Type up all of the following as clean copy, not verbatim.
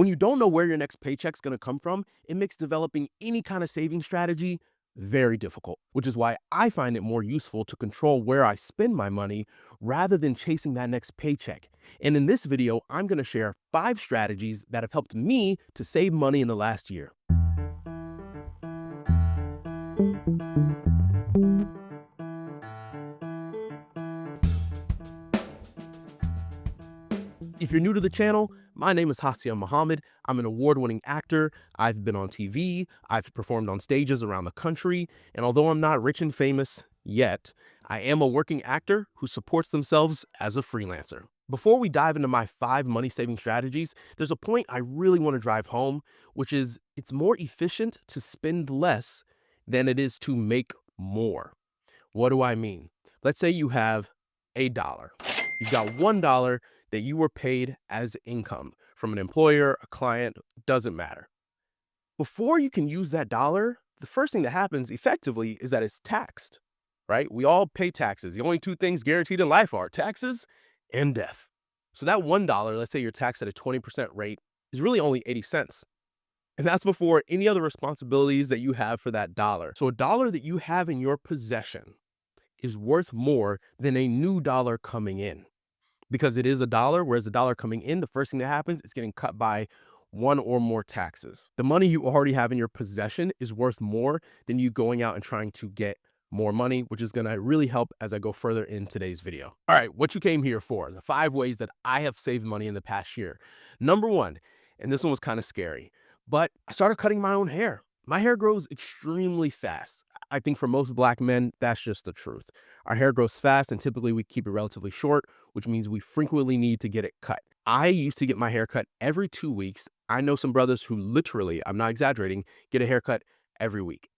When you don't know where your next paycheck's gonna come from, it makes developing any kind of saving strategy very difficult, which is why I find it more useful to control where I spend my money rather than chasing that next paycheck. And in this video, I'm gonna share 5 strategies that have helped me to save money in the last year. If you're new to the channel, my name is Hassiem Mohammed. I'm an award-winning actor. I've been on TV, I've performed on stages around the country, and although I'm not rich and famous yet, I am a working actor who supports themselves as a freelancer. Before we dive into my 5 money-saving strategies, there's a point I really want to drive home, which is it's more efficient to spend less than it is to make more. What do I mean? Let's say you have a dollar. You've got $1 that you were paid as income from an employer, a client, doesn't matter. Before you can use that dollar, the first thing that happens effectively is that it's taxed, right? We all pay taxes. The only 2 things guaranteed in life are taxes and death. So that $1, let's say you're taxed at a 20% rate, is really only 80 cents. And that's before any other responsibilities that you have for that dollar. So a dollar that you have in your possession is worth more than a new dollar coming in because it is a dollar, whereas the dollar coming in, the first thing that happens is getting cut by 1 or more taxes. The money you already have in your possession is worth more than you going out and trying to get more money, which is gonna really help as I go further in today's video. All right, what you came here for, the 5 ways that I have saved money in the past year. Number 1, and this one was kind of scary, but I started cutting my own hair. My hair grows extremely fast. I think for most Black men, that's just the truth. Our hair grows fast and typically we keep it relatively short, which means we frequently need to get it cut. I used to get my hair cut every 2 weeks. I know some brothers who literally, I'm not exaggerating, get a haircut every week.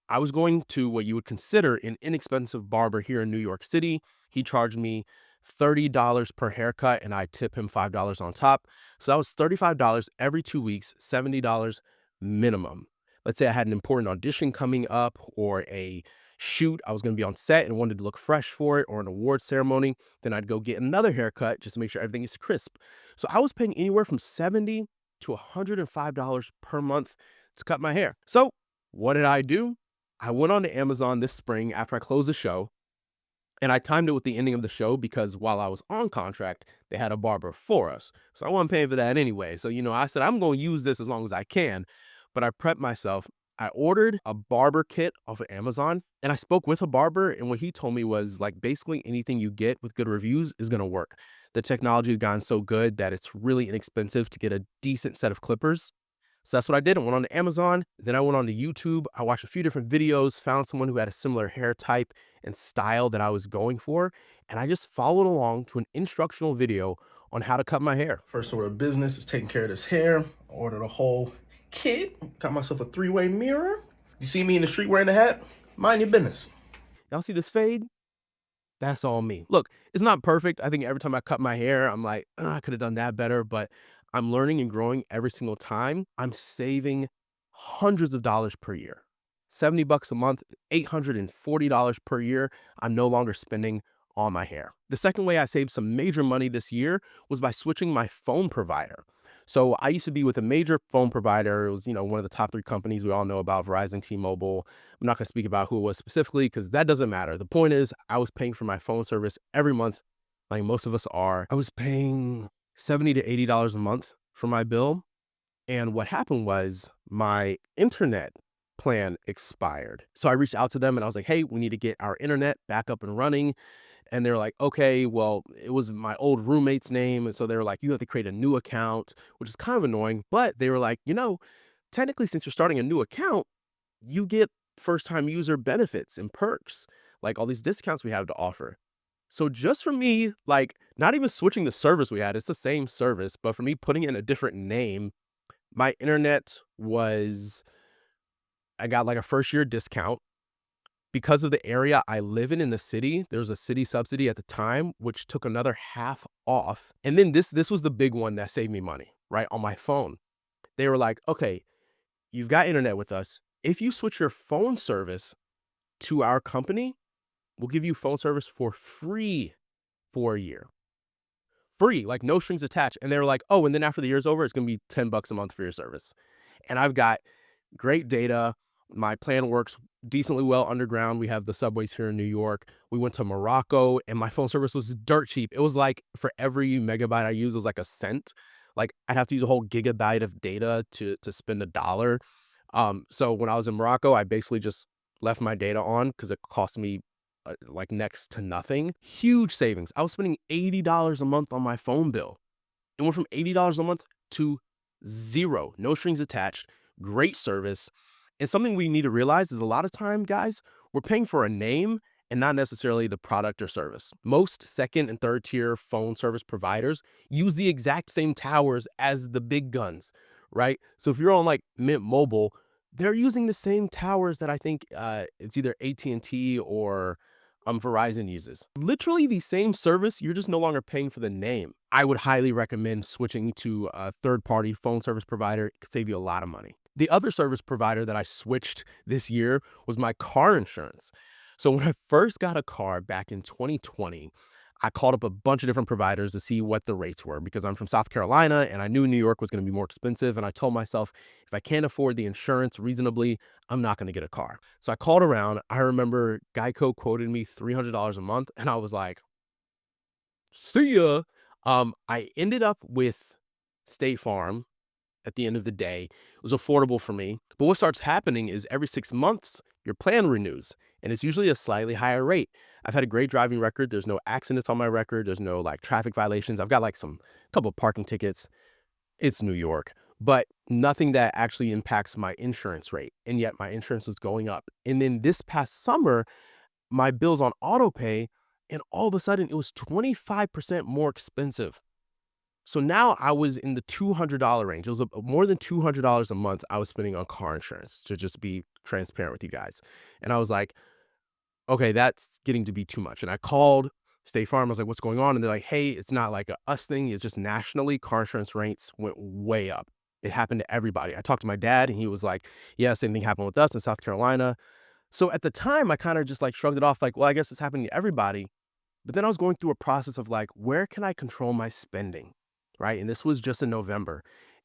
I was going to what you would consider an inexpensive barber here in New York City. He charged me $30 per haircut and I tip him $5 on top. So that was $35 every 2 weeks, $70 minimum. Let's say I had an important audition coming up or a shoot, I was going to be on set and wanted to look fresh for it, or an award ceremony, then I'd go get another haircut just to make sure everything is crisp. So I was paying anywhere from $70 to $105 per month to cut my hair. So what did I do? I went on to Amazon this spring after I closed the show, and I timed it with the ending of the show because while I was on contract, they had a barber for us. So I wasn't paying for that anyway. So, I said, I'm going to use this as long as I can. But I prepped myself. I ordered a barber kit off of Amazon and I spoke with a barber. And what he told me was like basically anything you get with good reviews is going to work. The technology has gotten so good that it's really inexpensive to get a decent set of clippers. So that's what I did. I went on to Amazon, then I went on to YouTube. I watched a few different videos, found someone who had a similar hair type and style that I was going for, and I just followed along to an instructional video on how to cut my hair. First order of business is taking care of this hair. I ordered a whole kit, got myself a 3-way mirror. You see me in the street wearing a hat? Mind your business. Y'all see this fade? That's all me. Look, it's not perfect. I think every time I cut my hair, I'm like, I could have done that better, but I'm learning and growing every single time. I'm saving hundreds of dollars per year. 70 bucks a month, $840 per year. I'm no longer spending on my hair. The second way I saved some major money this year was by switching my phone provider. So I used to be with a major phone provider. It was, one of the top 3 companies we all know about, Verizon, T-Mobile. I'm not going to speak about who it was specifically because that doesn't matter. The point is I was paying for my phone service every month, like most of us are. I was paying $70 to $80 a month for my bill. And what happened was my internet plan expired. So I reached out to them and I was like, hey, we need to get our internet back up and running. And they were like, okay, well, it was my old roommate's name. And so they were like, you have to create a new account, which is kind of annoying. But they were like, technically, since you're starting a new account, you get first-time user benefits and perks, like all these discounts we have to offer. So just for me, like not even switching the service we had, it's the same service, but for me putting in a different name, my internet I got like a first year discount. Because of the area I live in the city, there was a city subsidy at the time, which took another half off. And then this was the big one that saved me money, right? On my phone. They were like, okay, you've got internet with us. If you switch your phone service to our company, we'll give you phone service for free for a year. free, like no strings attached. And they were like, oh, and then after the year's over, it's going to be $10 a month for your service. And I've got great data. My plan works decently well underground. We have the subways here in New York. We went to Morocco and my phone service was dirt cheap. It was like for every megabyte I used, it was like a cent. Like I'd have to use a whole gigabyte of data to spend $1. So when I was in Morocco, I basically just left my data on because it cost me like next to nothing. Huge savings. I was spending $80 a month on my phone bill. It went from $80 a month to zero, no strings attached, great service. And something we need to realize is a lot of time, guys, we're paying for a name and not necessarily the product or service. Most second and third tier phone service providers use the exact same towers as the big guns, right? So if you're on like Mint Mobile, they're using the same towers that I think it's either AT&T or Verizon uses. Literally the same service, you're just no longer paying for the name. I would highly recommend switching to a third-party phone service provider. It could save you a lot of money. The other service provider that I switched this year was my car insurance. So when I first got a car back in 2020, I called up a bunch of different providers to see what the rates were because I'm from South Carolina and I knew New York was going to be more expensive. And I told myself, if I can't afford the insurance reasonably, I'm not going to get a car. So I called around. I remember Geico quoted me $300 a month and I was like, see ya. I ended up with State Farm at the end of the day. It was affordable for me. But what starts happening is every 6 months, your plan renews, and it's usually a slightly higher rate. I've had a great driving record. There's no accidents on my record. There's no like traffic violations. I've got like some couple parking tickets. It's New York, but nothing that actually impacts my insurance rate. And yet my insurance was going up. And then this past summer, my bills on auto pay, and all of a sudden it was 25% more expensive. So now I was in the $200 range. It was more than $200 a month I was spending on car insurance, to just be transparent with you guys. And I was like, okay, that's getting to be too much. And I called State Farm. I was like, what's going on? And they're like, hey, it's not like a us thing. It's just nationally, car insurance rates went way up. It happened to everybody. I talked to my dad and he was like, yeah, same thing happened with us in South Carolina. So at the time, I kind of just like shrugged it off like, well, I guess it's happening to everybody. But then I was going through a process of like, where can I control my spending? Right. And this was just in November.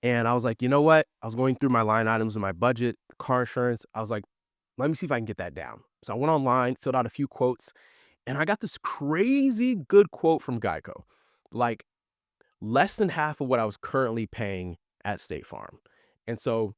And I was like, you know what? I was going through my line items in my budget, car insurance. I was like, let me see if I can get that down. So I went online, filled out a few quotes, and I got this crazy good quote from Geico, like less than half of what I was currently paying at State Farm. And so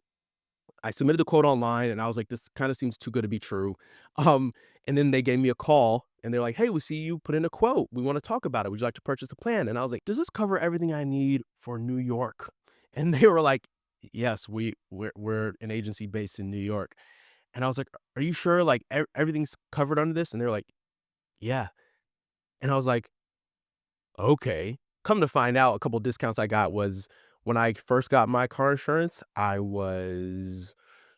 I submitted the quote online and I was like, this kind of seems too good to be true. Um, and then they gave me a call and they're like, hey, we see you put in a quote. We want to talk about it. Would you like to purchase a plan? And I was like, does this cover everything I need for New York? And they were like, yes, we're an agency based in New York. And I was like, are you sure like everything's covered under this? And they're like, yeah. And I was like, okay. Come to find out, a couple of discounts I got was when I first got my car insurance, I was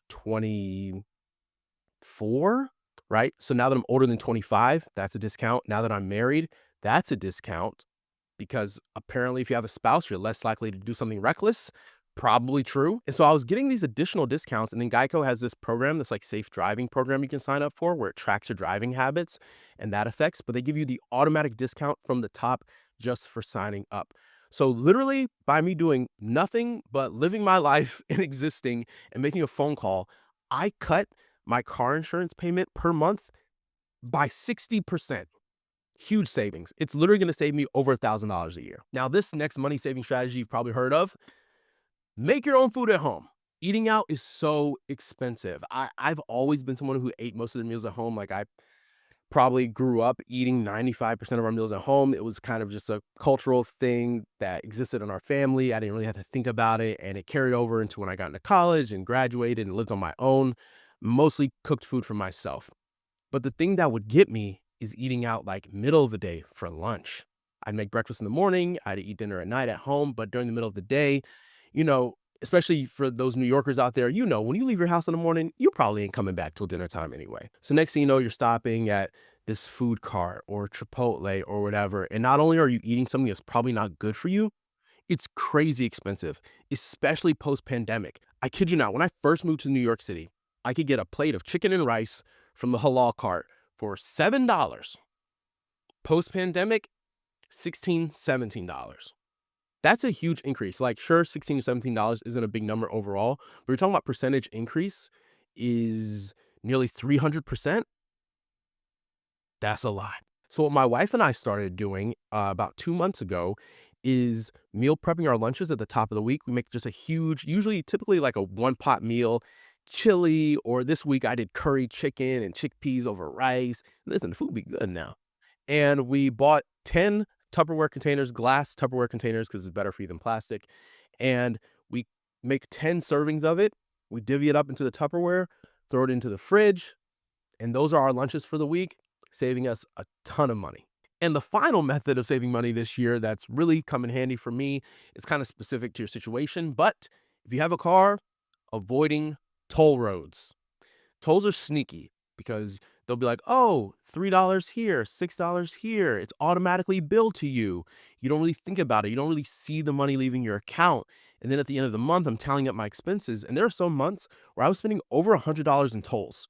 24, right? So now that I'm older than 25, that's a discount. Now that I'm married, that's a discount because apparently if you have a spouse, you're less likely to do something reckless. Probably true. And so I was getting these additional discounts. And then Geico has this program, this like safe driving program you can sign up for where it tracks your driving habits and that affects, but they give you the automatic discount from the top just for signing up. So literally by me doing nothing but living my life and existing and making a phone call, I cut my car insurance payment per month by 60%. Huge savings. It's literally going to save me over $1,000 a year. Now, this next money saving strategy you've probably heard of, make your own food at home. Eating out is so expensive. I've always been someone who ate most of the meals at home. Like I probably grew up eating 95% of our meals at home. It was kind of just a cultural thing that existed in our family. I didn't really have to think about it. And it carried over into when I got into college and graduated and lived on my own, mostly cooked food for myself. But the thing that would get me is eating out like middle of the day for lunch. I'd make breakfast in the morning, I'd eat dinner at night at home, but during the middle of the day, you know, especially for those New Yorkers out there, you know, when you leave your house in the morning, you probably ain't coming back till dinner time anyway. So next thing you know, you're stopping at this food cart or Chipotle or whatever. And not only are you eating something that's probably not good for you, it's crazy expensive, especially post-pandemic. I kid you not, when I first moved to New York City, I could get a plate of chicken and rice from the halal cart for $7. Post-pandemic, $16, $17. That's a huge increase. Like, sure, $16 to $17 isn't a big number overall, but you're talking about percentage increase is nearly 300%. That's a lot. So what my wife and I started doing about 2 months ago is meal prepping our lunches at the top of the week. We make just a huge, usually typically like a one pot meal, chili, or this week I did curry chicken and chickpeas over rice. Listen, the food be good now. And we bought 10 Tupperware containers, glass Tupperware containers, because it's better for you than plastic. And we make 10 servings of it. We divvy it up into the Tupperware, throw it into the fridge, and those are our lunches for the week, saving us a ton of money. And the final method of saving money this year that's really come in handy for me is kind of specific to your situation. But if you have a car, avoiding toll roads. Tolls are sneaky because they'll be like, oh, $3 here, $6 here. It's automatically billed to you. You don't really think about it. You don't really see the money leaving your account. And then at the end of the month, I'm tallying up my expenses. And there are some months where I was spending over $100 in tolls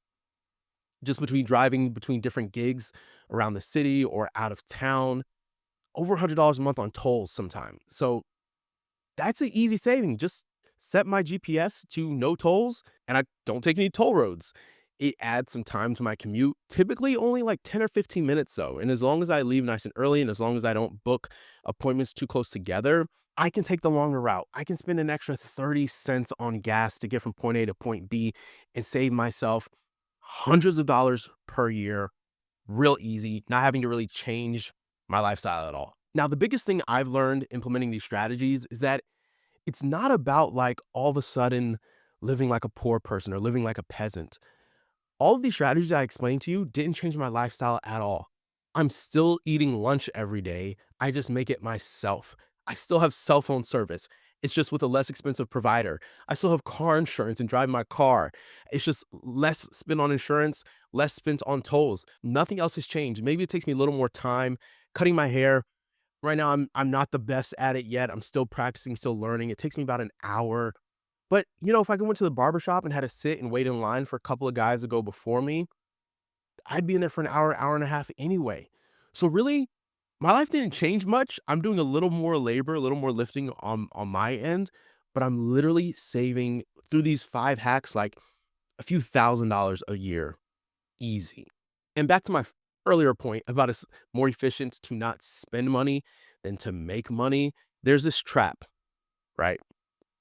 just between driving between different gigs around the city or out of town. Over $100 a month on tolls sometimes. So that's an easy saving. Just set my GPS to no tolls and I don't take any toll roads. It adds some time to my commute, typically only like 10 or 15 minutes though. And as long as I leave nice and early and as long as I don't book appointments too close together, I can take the longer route. I can spend an extra 30 cents on gas to get from point A to point B and save myself hundreds of dollars per year, real easy, not having to really change my lifestyle at all. Now, the biggest thing I've learned implementing these strategies is that it's not about like all of a sudden living like a poor person or living like a peasant. All of these strategies I explained to you didn't change my lifestyle at all. I'm still eating lunch every day. I just make it myself. I still have cell phone service. It's just with a less expensive provider. I still have car insurance and drive my car. It's just less spent on insurance, less spent on tolls. Nothing else has changed. Maybe it takes me a little more time cutting my hair. Right now, I'm not the best at it yet. I'm still practicing, still learning. It takes me about an hour. But, if I went to the barbershop and had to sit and wait in line for a couple of guys to go before me, I'd be in there for an hour, hour and a half anyway. So really, my life didn't change much. I'm doing a little more labor, a little more lifting on my end, but I'm literally saving through these 5 hacks like a few $1,000s a year, easy. And back to my earlier point about it's more efficient to not spend money than to make money. There's this trap, right?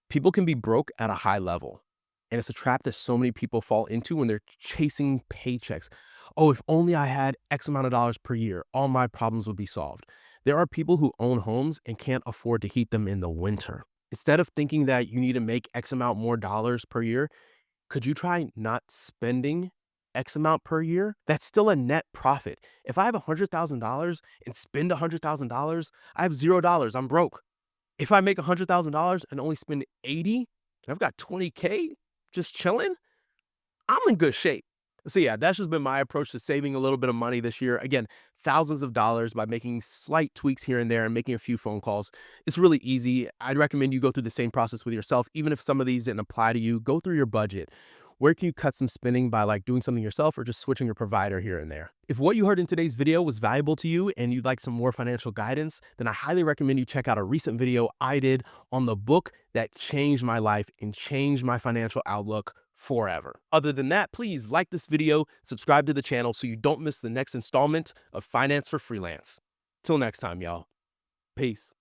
People can be broke at a high level. And it's a trap that so many people fall into when they're chasing paychecks. Oh, if only I had X amount of dollars per year, all my problems would be solved. There are people who own homes and can't afford to heat them in the winter. Instead of thinking that you need to make X amount more dollars per year, could you try not spending X amount per year? That's still a net profit. If I have $100,000 and spend $100,000, I have $0. I'm broke. If I make $100,000 and only spend 80, and I've got 20K just chilling, I'm in good shape. So yeah, that's just been my approach to saving a little bit of money this year. Again, thousands of dollars by making slight tweaks here and there and making a few phone calls. It's really easy. I'd recommend you go through the same process with yourself. Even if some of these didn't apply to you, go through your budget. Where can you cut some spending by like doing something yourself or just switching your provider here and there? If what you heard in today's video was valuable to you and you'd like some more financial guidance, then I highly recommend you check out a recent video I did on the book that changed my life and changed my financial outlook forever. Other than that, please like this video, subscribe to the channel so you don't miss the next installment of Finance for Freelance. Till next time, y'all. Peace.